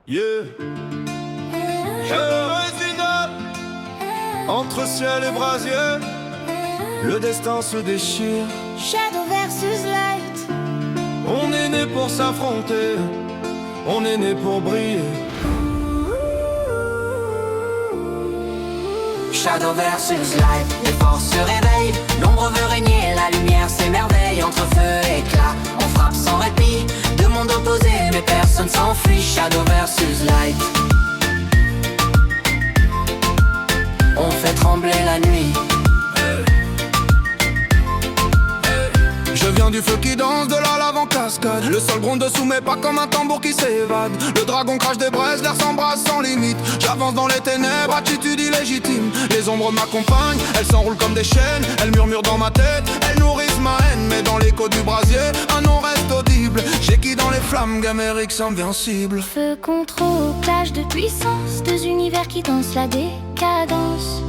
Yeah. Résident entre ciel et brasier, le destin se déchire. Shadow versus Light. On est né pour s'affronter, on est né pour briller. Shadow versus Light, les forces se réveillent. L'ombre veut régner, la lumière s'émerveille. Entre feu et éclat, on frappe sans répit. Deux mondes opposés, mais personne s'enfuit. Shadow versus Light. On fait trembler la nuit. Je viens du feu qui danse, de la lave en cascade. Le sol gronde dessous mais pas comme un tambour qui s'évade. Le dragon crache des braises, l'air s'embrasse sans limite. J'avance dans les ténèbres, attitude illégitime. Les ombres m'accompagnent, elles s'enroulent comme des chaînes. Elles murmurent dans ma tête, elles nourrissent ma haine. Mais dans l'écho du brasier, un nom reste audible. J'ai qui dans les flammes, Gamérix invincible. Feu contre eau, clash de puissance. Deux univers qui dansent la décadence.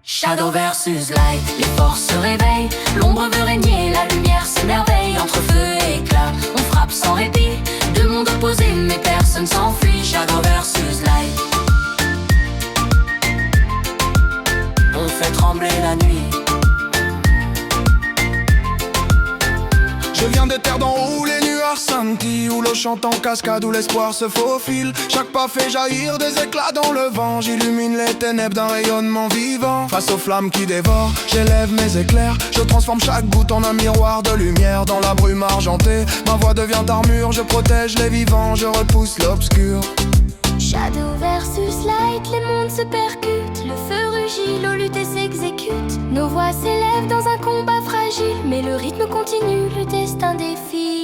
Shadow versus Light, les forces se réveillent. L'ombre veut régner, la lumière s'émerveille. Entre feu et éclat, on frappe sans répit. Deux mondes opposés, mais personne s'enfuit. Shadow versus Light. On fait trembler la nuit. Je viens des terres d'en haut où les nuages scintillent, où l'eau chante en cascade, où l'espoir se faufile. Chaque pas fait jaillir des éclats dans le vent. J'illumine les ténèbres d'un rayonnement vivant. Face aux flammes qui dévorent, j'élève mes éclairs. Je transforme chaque goutte en un miroir de lumière. Dans la brume argentée, ma voix devient armure. Je protège les vivants, je repousse l'obscur. Shadow versus Light, les mondes se percutent. Le feu rugit, l'eau lutte et s'exécute. Nos voix s'élèvent dans un combat fragile, mais le rythme continue, le destin défie.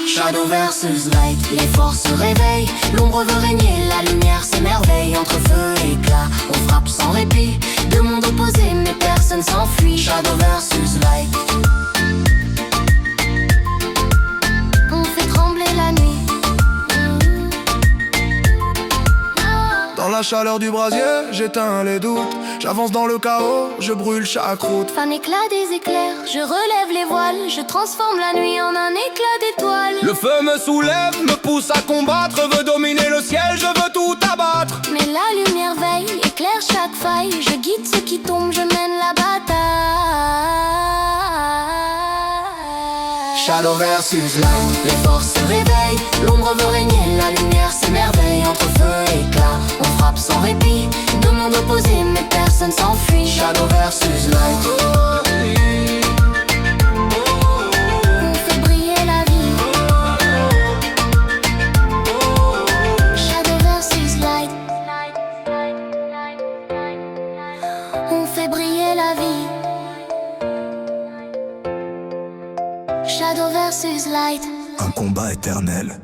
Shadow versus Light, les forces se réveillent. L'ombre veut régner, la lumière s'émerveille. Entre feu et éclat, on frappe sans répit. Deux mondes opposés, mais personne s'enfuit. Shadow versus Light. On fait trembler la nuit. Dans la chaleur du brasier, j'éteins les doutes. J'avance dans le chaos, je brûle chaque route. Fin éclat des éclairs, je relève les voiles. Je transforme la nuit en un éclat d'étoiles. Le feu me soulève, me pousse à combattre. Veux dominer le ciel, je veux tout abattre. Mais la lumière veille, éclaire chaque faille. Je guide ceux qui tombent, je mène la bataille. Shadow versus Light, les forces se réveillent. L'ombre veut régner, la lumière s'émerveille. Entre feu et éclat, on frappe sans répit. Deux mondes opposés, mais personne s'enfuit. Shadow versus Light. On fait briller la vie. Shadow versus Light. On fait briller la vie. Shadow versus Light. Un combat éternel.